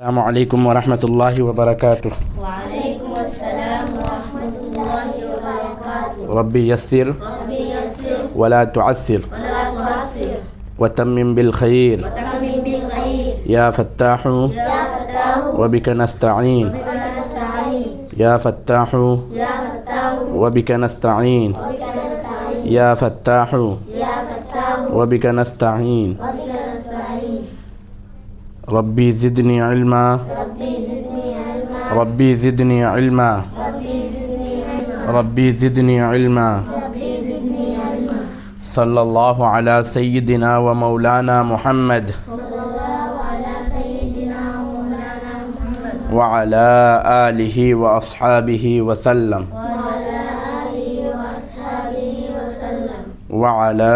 السلام عليكم ورحمة الله وبركاته. وعليكم السلام ورحمة الله وبركاته. ربي يسر ولا تعسر وتمم بالخير وتمم بالخير. يا فتاح يا فتاح وبك نستعين بك نستعين. يا فتاح يا فتاح وبك نستعين بك نستعين. يا فتاح يا فتاح وبك نستعين بك نستعين. ربي زدني علما ربي زدني علما. ربي زدني علما ربي زدني علما. ربي زدني علما ربي زدني علما. صلى الله على سيدنا ومولانا محمد صلى الله على سيدنا ومولانا محمد وعلى آله وأصحابه وسلم وعلى آله وأصحابه وسلم. وعلى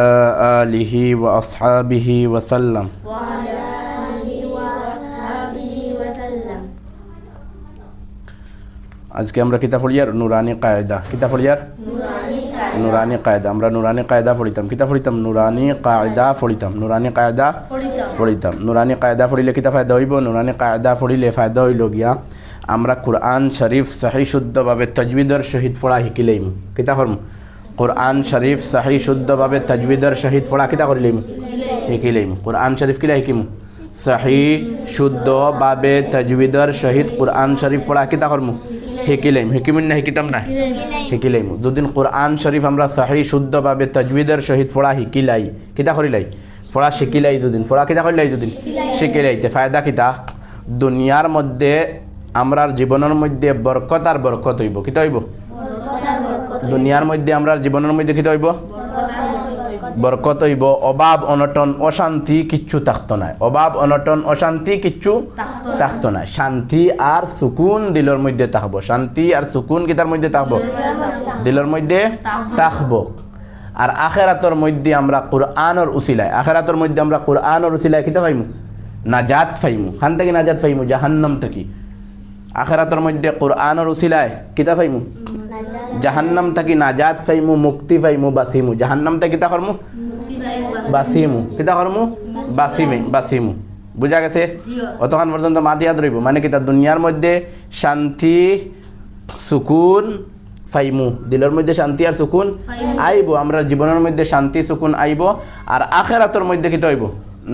آله وأصحابه وسلم وعلى آله وأصحابه وسلم. আজকে আমরা কিতাব পড়িয়ার নুরানি কায়দা কিতাব পড়িয়ার نوراني كائن নুরানি কায়দা আমরা নুরানি কায়দা পড়িতাম কিতাব পড়িতাম নুরানি কায়দা পড়িতাম নুরানি কায়দা فريدة পড়িতাম নুরানি কায়দা পড়িলে কিতা ফায়দা হইব নুরানি কায়দা পড়িলে ফায়দা হইল গিয়া আমরা কোরআন শরীফ সহি শুদ্ধভাবে তাজবিদের সহিত পড়া শিকিলেইম কিতা করম কোরআন শরীফ সহি শুদ্ধভাবে তাজবিদের সহিত পড়া কিতা করিলেইম শিকিলেইম কোরআন শরীফ কিলা শিকিম সহি শুদ্ধভাবে তাজবিদের সহিত কোরআন শরীফ পড়া কিতা করমু শিকিলেইম শিকিমিন না শিকিতাম না শিকিলাইম দুদিন কোরআন শরীফ আমরা সহি শুদ্ধভাবে তাজবিদের সহিত পড়া শিকিলাই কিতা করিলাই পড়া শিকিলাই দুদিন পড়া কিতা করিলাই দুদিন শিকিলাইতে ফায়দা কিতা দুনিয়ার মধ্যে আমরার জীবনের মধ্যে বরকত আর বরকত হইব কিতা হইব দুনিয়ার মধ্যে আমরার জীবনের মধ্যে কিতা হইব বরকত হইব অভাব অনটন অশান্তি কিচ্ছু থাকতো না অভাব অনটন অশান্তি কিচ্ছু থাকতো না শান্তি আর সুকুন দিলের মধ্যে থাকবো শান্তি আর সুকুন কিতার মধ্যে থাকবো দিলের মধ্যে থাকবো আর আখেরাতের মধ্যে আমরা কোরআনের উসিলায় আখেরাতের মধ্যে আমরা কোরআনের উসিলায় কিতা পাইমু নাজাত পাইমু খান থেকে নাজাত পাইমু জাহান্নাম থেকে আখেরাতের মধ্যে কোরআনের উসিলায় কিতা পাইমু জাহান্নাম থেকে নাজাত পাইমু মুক্তি পাইমু বাসিমু জাহান্নাম থেকে কিতা করমু বাসিমু কিতা করমু বাসিমু বুঝা গেছে অতক্ষণ পর্যন্ত মাতিয়াদ রইব মানে কিতা দুনিয়ার মধ্যে শান্তি সুকুন পাইমু দিলের মধ্যে শান্তি আর সুকুন আইব আমরা জীবনের মধ্যে শান্তি সুকুন আইব আর আখেরাতের মধ্যে কিতা হইব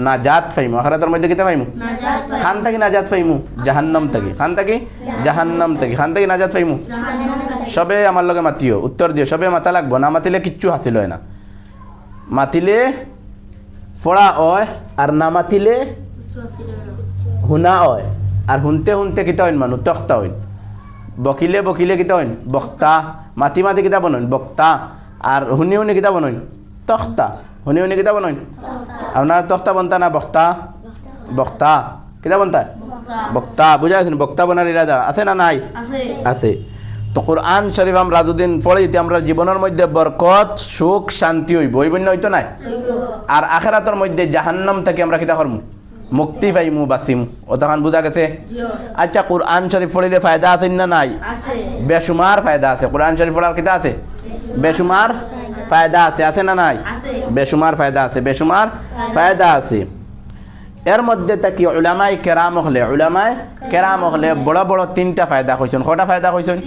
নাজাত পাইমু আখেরাতের মধ্যে কিতা পাইমু খান থেকে নাজাত পাইমু জাহান্নাম থেকে খান থেকে জাহান্নাম থেকে খান থেকে নাজাত পাইমু সবে আমার লগে মাতিও উত্তর দিও সবে মাতা লাগবো না মাতিলে কিচ্ছু হাসিল হয় না মাতিলে পড়া হয় আর না মাতিলে শুনা হয় আর শুনতে শুনতে কিতা হইন মানুষ তখ্তা হইন বকিলে বকিলে কিতা হইন বক্তা মাতি মাতি কিতা বনইন বক্তা আর শুনি শুনি কিতা বনইন তখ্তা শুনি শুনি কিতা বনইন আপনার তখ্তা বনতা না বক্তা বক্তা কিতা বনতা বক্তা বুঝা গেছেন বক্তা বনার ইরাদা আছে না নাই আছে তো কোরআন শরীফ আমরা যদিন পড়ি আমরা জীবনের মধ্যে বরকত সুখ শান্তি হইব হইব না হইতো নাই আর আখেরাতের মধ্যে জাহান্নাম থেকে আমরা কিতা করমু মুক্তি পাইমু বাসিমু অতখান বুঝা গেছে আচ্ছা কোরআন শরীফ পড়িলে ফায়দা আছে না নাই বেশুমার ফায়দা আছে কোরআন শরীফ পড়ার কিতা আছে বেশুমার ফায়দা আছে না নাই বেশুমার ফায়দা আছে বেশুমার ফায়দা আছে এর মধ্যে তাকি উলামায়ে কেরাম হলে বড় বড় তিনটা ফায়দা কইছেন কয়টা ফায়দা কইছেন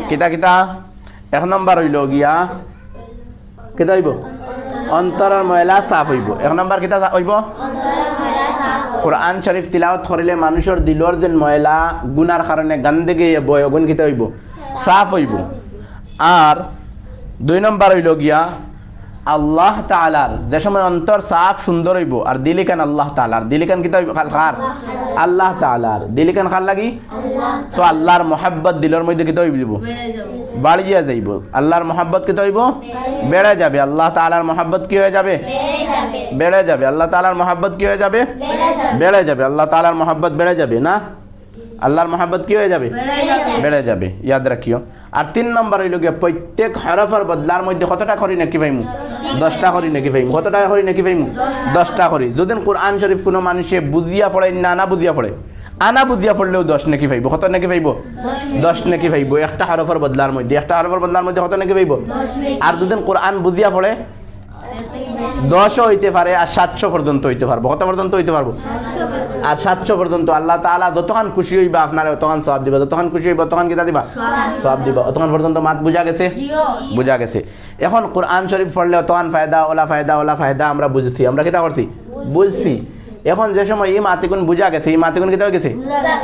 কিতা কিতা এক নম্বর হইল গিয়া কিতা হইব অন্তরের ময়লা সাফ হইব এক নম্বর কিতা হইব কোরআন শরীফ তিলাওয়াত করিলে মানুষের দিলর যেন ময়লা গুনার কারণে গান্দেগে বয় গুণ কিতা হইব সাফ হইব আর দুই নম্বর হইল গিয়া আল্লাহ তাআলার যে সময় অন্তর সাফ সুন্দর হইব আর দিলিকান আল্লাহ তাআলার দিলিকান কিতা হইব খার আল্লাহ তাআলার দিলিকান খার লাগি তো আল্লাহর মহব্বত দিলের মধ্যে কিতা হইব বাড়িয়া যাইব আল্লাহর মহব্বত কিতা হইব বেড়ে যাবে আল্লাহ তাআলার মহব্বত কি হয়ে যাবে বেড়ে যাবে আল্লাহ তাআলার মহব্বত কি হয়ে যাবে বেড়ে যাবে আল্লাহ তাআলার মহব্বত বেড়ে যাবে না আল্লাহর মহব্বত কি হয়ে যাবে বেড়ে যাবে ইয়াদ রাখিও আর তিন নম্বর হইল গিয়া প্রত্যেক হরফের বদলার মধ্যে কতটা করি নাকি পাইমু 10টা করি নাকি পাইমু কতটা করি নাকি পাইমু 10টা করি যদি কোরআন শরীফ কোনো মানুষে বুঝিয়া পড়ে না বুঝিয়া পড়ে আনা বুঝিয়া পড়লেও 10 নাকি পাইব কত নাকি পাইব 10 নাকি পাইব একটা হরফের বদলার মধ্যে কত নাকি পাইব আর যদি কোরআন বুঝিয়া পড়ে 10 হইতে পারে আর 700 পর্যন্ত হইতে পারবো। কত পর্যন্ত হইতে পারবো? আর 700 পর্যন্ত। আল্লাহ তাআলা যতক্ষণ খুশি হইবা আপনারা ততক্ষণ সওয়াব দিবা, যতক্ষণ খুশি হইবা ততক্ষণ কিতা দিবা? সওয়াব দিবা। ততক্ষণ পর্যন্ত মাত বুঝা গেছে? বুঝা গেছে। এখন কোরআন শরীফ পড়লে তখন ফায়দা ওলা ফায়দা আমরা বুঝছি, আমরা কিতা করছি? বুঝছি। এখন যে সময় এই মাতিগুন বুঝা গেছে, এই মাতিগুন কিতা হয়ে গেছে?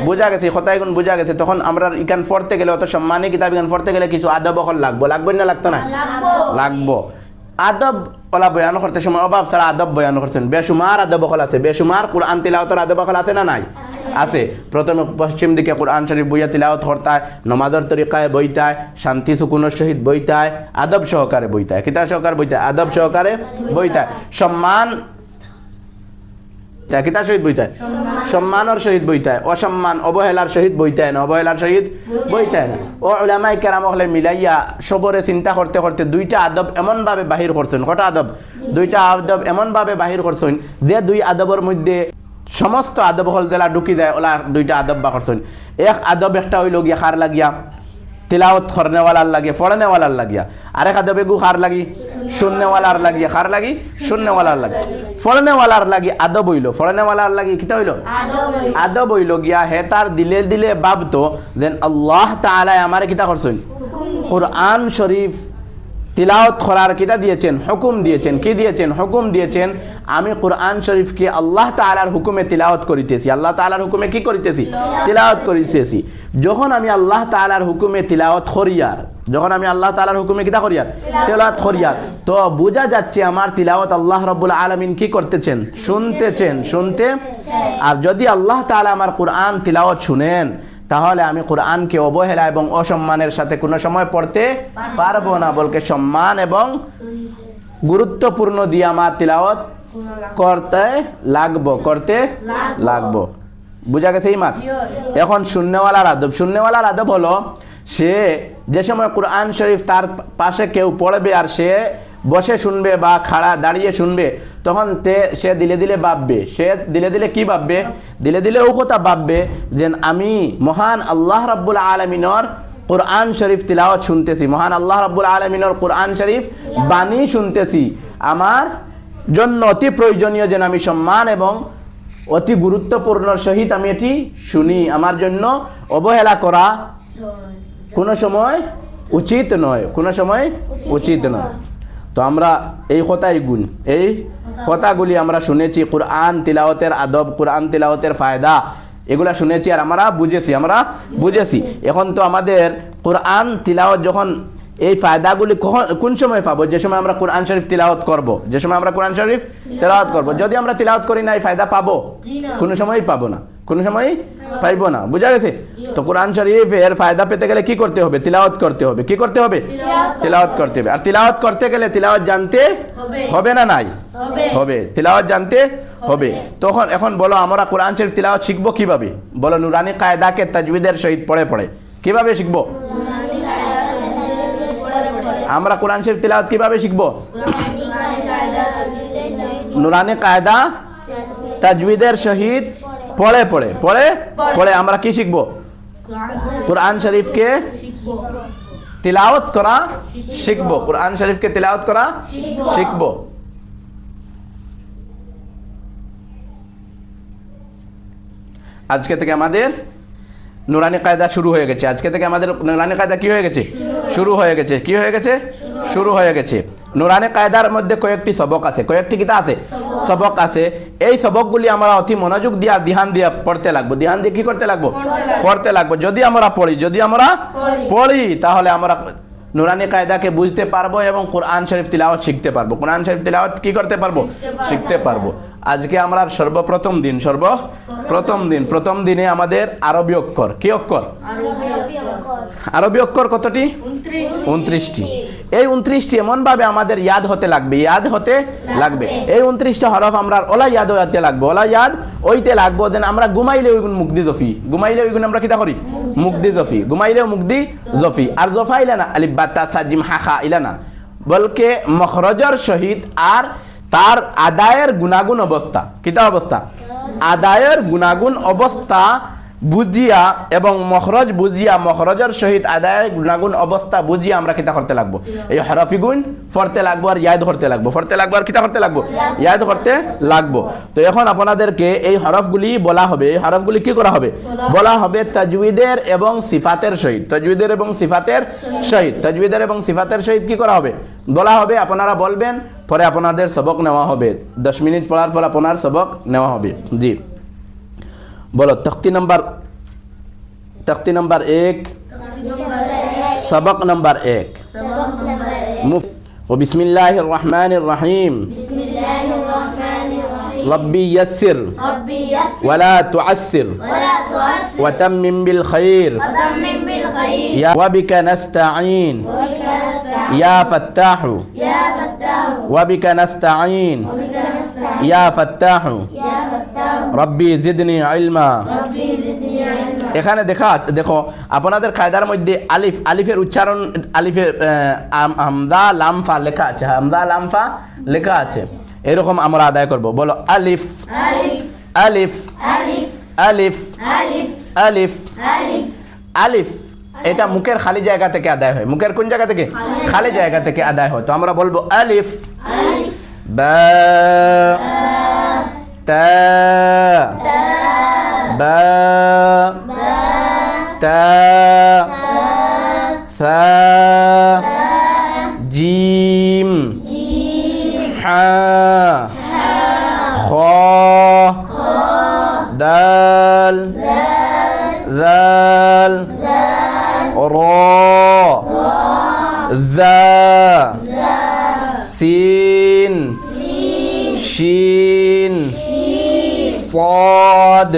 বুঝা গেছে, কথাগুন বুঝা গেছে, তখন আমরা ইকান পড়তে গেলে অত সম্মানী কিতাব ইকান পড়তে গেলে কিছু আদব অকল লাগবো, লাগবে না লাগতো না? লাগবো। আদব ওলা বয়ান করতে সময় অভাব ছাড়া আদব বয়ান করছেন, বেশুমার আদব অকল আছে, বেশুমার কোরআন তিলাওয়াতের আদব অকল আছে না নাই? আছে। প্রথমে পশ্চিম দিকে কোরআন শরীফ বইয়া তিলাওয়াত করতায়, নমাজের তরিকায় বইতায়, শান্তি সুকুনের সহিত বইতায়, আদব সহকারে বইতায়। কিতাব সহকারে বইতায়, আদব সহকারে বইতায়। সম্মান কিতার সহিত বইতায়, সম্মানের সহিত বইতায়। অসম্মান অবহেলার সহিত বইতায় না, অবহেলার সহিত বইতায় না। ও উলামায়ে কেরাম হলে মিলাইয়া সবরে চিন্তা করতে করতে দুইটা আদব এমন ভাবে বাহির করছেন। কটা আদব? দুইটা আদব এমন ভাবে বাহির করছেন যে দুই আদবের মধ্যে সমস্ত আদব হল জেলা ঢুকি যায়, ওলা দুইটা আদব বা করছেন। এক আদব একটা হইল গিয়া খার লাগিয়া তিলাওয়াত করনেওয়ালার লাগে, পড়নেওয়ালার লাগিয়া। আরেক আদবে গু খার লাগি শুননেওয়ালার লাগিয়া, খার লাগি শুননেওয়ালার লাগে। পড়নেওয়ালার লাগি আদব হইল, পড়নেওয়ালার লাগি কিটা হইল? আদব হইল গিয়া হে তার দিলে দিলে ভাবতো যেন আল্লাহ তাআলা আমারে কিতা করছেন? কোরআন শরীফ তিলাওয়াত করার কিতা দিয়েছেন? হুকুম দিয়েছেন। কি দিয়েছেন? হুকুম দিয়েছেন। আমি কোরআন শরীফকে আল্লাহ তাআলার হুকুমে তিলাওয়াত করিতেছি। আল্লাহ তাআলার হুকুমে কি করিতেছি? তিলাওয়াত করিতেছি। যখন আমি আল্লাহ তাআলার হুকুমে তিলাওয়াত করিয়ার, যখন আমি আল্লাহ তাআলার হুকুমে কিতা করিয়ার? তিলাওয়াত করিয়ার, তো বোঝা যাচ্ছে আমার তিলাওয়াত আল্লাহ রাব্বুল আলামিন কি করতেছেন? শুনতেছেন, শুনতে। আর যদি আল্লাহ তাআলা আমার কোরআন তিলাওয়াত শুনেন তাহলে আমি কোরআনকে অবহেলা এবং অসম্মানের সাথে কোনো সময় পড়তে পারবো না, বলকে সম্মান এবং গুরুত্বপূর্ণ দিয়ে আমার তিলাওয়াত করতে লাগবো। বুঝা গেছে এই মাত? এখন শূন্যওয়ালার আদব, শূন্যওয়ালার আদব হলো সে যে সময় কোরআন শরীফ তার পাশে কেউ পড়বে আর সে বসে শুনবে বা খাড়া দাঁড়িয়ে শুনবে, তখন সে দিলে দিলে ভাববে, সে দিলে দিলে কি ভাববে? দিলে দিলে ও কথা ভাববে যে আমি মহান আল্লাহ রাব্বুল আলামিনের কোরআন শরীফ তিলাওয়াত শুনতেছি, মহান আল্লাহ রাব্বুল আলামিনের কোরআন শরীফ বাণী শুনতেছি। আমার জন্য অতি প্রয়োজনীয় যেন আমি সম্মান এবং অতি গুরুত্বপূর্ণ সহিত আমি এটি শুনি। আমার জন্য অবহেলা করা কোনো সময় উচিত নয়, কোনো সময় উচিত নয়। তো আমরা এই কথাই গুণ, এই কথাগুলি আমরা শুনেছি, কোরআন তিলাওয়াতের আদব, কোরআন তিলাওয়াতের ফায়দা, এগুলা শুনেছি আর আমরা বুঝেছি। এখন তো আমাদের কোরআন তিলাওয়াত যখন এই ফায়দাগুলি কোন সময় পাবো? যে সময় আমরা কোরআন শরীফ তিলাওয়াত করব, যে সময় আমরা কোরআন শরীফ তিলাওয়াত করব। যদি আমরা তিলাওয়াত করি না এই ফায়দা পাবো? কোনো সময়ই পাবো না, কোনো সময় পাইবো না। বুঝা গেছে? তো কোরআন শরীফ এর ফায়দা পেতে গেলে কি করতে হবে? তিলাওয়াত করতে হবে। কি করতে হবে? তিলাওয়াত করতে হবে। আর তিলাওয়াত করতে গেলে তিলাওয়াত জানতে হবে না নাই? হবে। তিলাওয়াত জানতে হবে। তখন এখন বলো আমরা কোরআন শরীফ তিলাওয়াত শিখবো কিভাবে? বলো নুরানি কায়দাকে তাজবিদের সহিত পড়ে পড়ে। কিভাবে শিখবো? আমরা কোরআন শরীফ তিলাওয়াত কিভাবে শিখবো? নুরানি কায়দা তাজবিদের সহিত পড়ে পড়ে পড়ে পড়ে আমরা কি শিখবো? কোরআন শরীফকে তিলাওয়াত করা শিখবো। কোরআন শরীফকে তিলাওয়াত করা শিখবো। আজকে থেকে আমাদের নুরানি কায়দা শুরু হয়ে গেছে। আজকে থেকে আমাদের নুরানি কায়দা কি হয়ে গেছে? শুরু হয়ে গেছে। কি হয়ে গেছে? শুরু হয়ে গেছে। নুরানি কায়দার মধ্যে কয়েকটি সবক আছে, কয়েকটি কিতা আছে? সবক আছে। এই সবকগুলি আমরা অতি মনোযোগ দিয়া ধ্যান দিয়া পড়তে লাগবো। ধ্যান দিয়ে কি করতে লাগবো? পড়তে লাগবো। যদি আমরা পড়ি তাহলে আমরা নুরানি কায়দাকে বুঝতে পারবো এবং কোরআন শরীফ তিলাওয়াত শিখতে পারবো। কোরআন শরীফ তিলাওয়াত কি করতে পারবো? শিখতে পারবো। আজকে আমরা সর্বপ্রথম দিন, প্রথম দিনে আমাদের আরবি অক্ষর। কি অক্ষর? আরবি অক্ষর কতটি? 29টি। এই 29টি এমন ভাবে আমাদের ইয়াদ হতে লাগবে। এই 29টা হরফ আমরা ওলা ইয়াদ হতে লাগবে। ওলা ইয়াদ ওইতে লাগবো যেন আমরা ঘুমাইলে ওইগুন মুক্তি জফি, ঘুমাইলে ওইগুন আমরা কিতা করি? মুক্তি জফি। ঘুমাইলেও মুক্তি জফি। আর জফা ইলা না, আলিফ বা তা সা জিম হা খা ইলা না, বলকে মখরজর সহিত আর তার আদায়ের গুণাগুণ অবস্থা। কিতা অবস্থা? আদায়ের গুণাগুণ অবস্থা বুঝিয়া এবং মখরজ বুঝিয়া মখরজের সহিত আদায় গুণাগুণ অবস্থা বুঝিয়া আমরা কিতা করতে লাগবো, এই হরফি গুণ পড়তে লাগবো আর ইয়াদ করতে লাগবো, পড়তে লাগবো আর কিতা করতে লাগবো, ইয়াদ করতে লাগবো। তো এখন আপনাদেরকে এই হরফগুলি বলা হবে, এই হরফগুলি কি করা হবে, বলা হবে তাজউইদের এবং সিফাতের সহিত, তাজউইদের এবং সিফাতের সহিত, তাজউইদের এবং সিফাতের সহিত কি করা হবে, বলা হবে। আপনারা বলবেন, পরে আপনাদের সবক নেওয়া হবে, 10 মিনিট পড়ার পর আপনার সবক নেওয়া হবে। জি বলো, তখতি নাম্বার 1, सबक नंबर 1। बिस्मिल्लाहिर रहमानिर रहीम रब्बी यस्सिर वला तुअस्सिर वतम्मिम बिल खैर या वबिका नस्तईन या फत्ताहु वबिका नस्तईन या फत्ताहु रब्बी जिदनी इल्मा। এখানে দেখো আপনাদের কায়দার মধ্যে আলিফ, আলিফের উচ্চারণ, আলিফের হামজা লামফা লেখা আছে, হামজা লামফা লেখা আছে, এরকম আমরা আদায় করব। বলো আলিফ আলিফ আলিফ আলিফ আলিফ। এটা মুখের খালি জায়গা থেকে আদায় হয়, মুখের কোন জায়গা থেকে, খালি জায়গা থেকে আদায় হয়। তো আমরা বলবো আলিফ বা তা বা তা সা জিম হা খ দাল জাল র জা সিন শিন صاد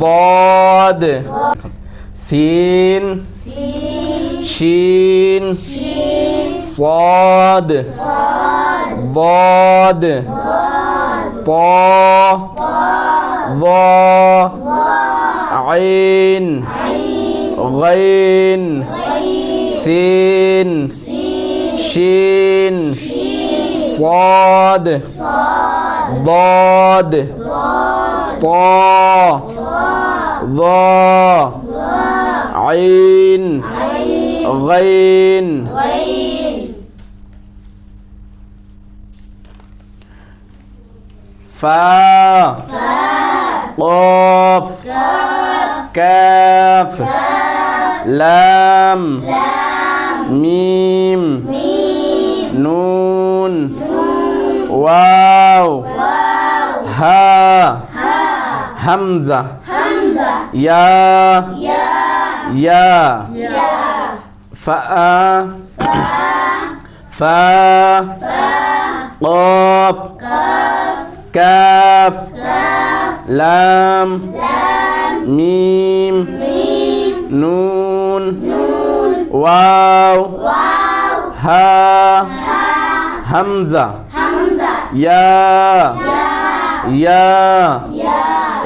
ضاد سين شين صاد ضاد طا ظا عين غين سين شين صاد ضاد طا ظا عين غين فا قاف كاف لام ميم نون واو ها همزة يا فا قاف كاف لام ميم نون واو ها همزة ইয়া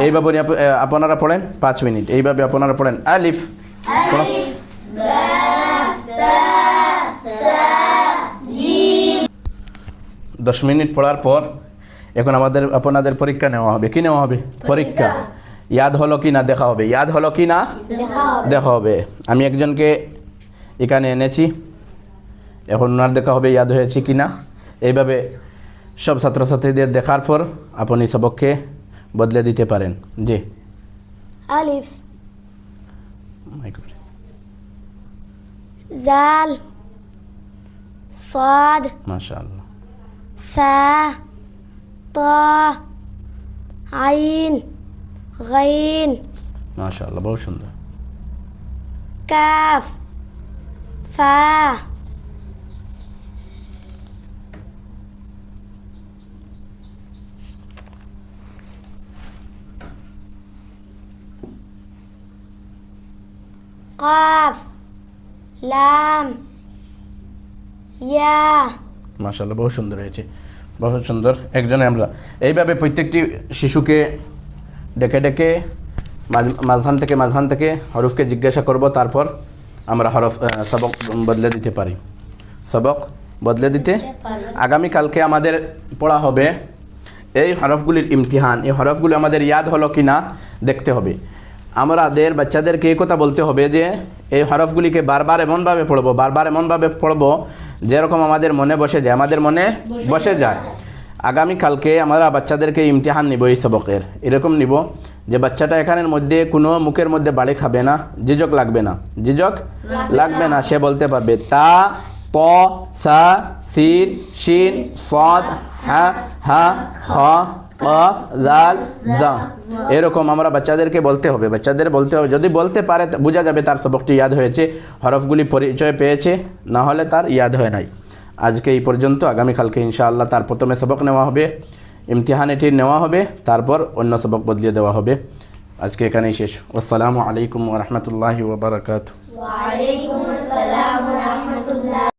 এইভাবে আপনারা পড়েন 5 মিনিট, এইভাবে আপনারা পড়েন আলিফ 10 মিনিট পড়ার পর এখন আপনাদের পরীক্ষা নেওয়া হবে। কি নেওয়া হবে? পরীক্ষা। ইয়াদ হলো কি না দেখা হবে, ইয়াদ হলো কি না দেখা হবে। আমি একজনকে এখানে এনেছি, এখন ওনার দেখা হবে ইয়াদ হয়েছে কি না। এইভাবে সব ছাত্রছাত্রীদের দেখার পর আপনি সবককে বদলে দিতে পারেন। জি আলিফ জাল সাদ মাশাআল্লাহ সা তা আইন গাইন মাশাআল্লাহ, বহুত সুন্দর। কাফ ফা কাফ লাম ইয়া। মাশাআল্লাহ, বহুত সুন্দর হয়েছে, বহুত সুন্দর। একজনে আমরা এইভাবে প্রত্যেকটি শিশুকে ডেকে ডেকে মাঝখান থেকে হরফকে জিজ্ঞাসা করব, তারপর আমরা সবক বদলে দিতে পারি, সবক বদলে দিতে। আগামীকালকে আমাদের পড়া হবে এই হরফগুলির ইমতিহান। এই হরফগুলি আমাদের ইয়াদ হলো কি না দেখতে হবে। আমাদের বাচ্চাদেরকে এই কথা বলতে হবে যে এই হরফগুলিকে বারবার এমনভাবে পড়বো যেরকম আমাদের মনে বসে যায়, আমাদের মনে বসে যায়। আগামীকালকে আমরা বাচ্চাদেরকে ইমতিহান নিব এই সবকের, এরকম নিব যে বাচ্চাটা এখানের মধ্যে কোনো মুখের মধ্যে বাড়ি খাবে না, ঝিঝক লাগবে না, সে বলতে পারবে তা ত সা সিন শিন সাদ হা হা খ কফ জাল জা, এরকম আমরা বাচ্চাদেরকে বলতে হবে। যদি বলতে পারে বোঝা যাবে তার সবকটি ইয়াদ হয়েছে, হরফগুলি পরিচয় পেয়েছে, না হলে তার ইয়াদ হয় নাই। আজকে এই পর্যন্ত, আগামীকালকে ইনশাআল্লাহ তার প্রথমে সবক নেওয়া হবে, ইমতিহান এটি নেওয়া হবে, তারপর অন্য সবক বদলিয়ে দেওয়া হবে। আজকে এখানেই শেষ। আসসালামু আলাইকুম ওয়া রাহমাতুল্লাহি ওয়া বারাকাতুহু। ওয়া আলাইকুম আসসালাম ওয়া রাহমাতুল্লাহ।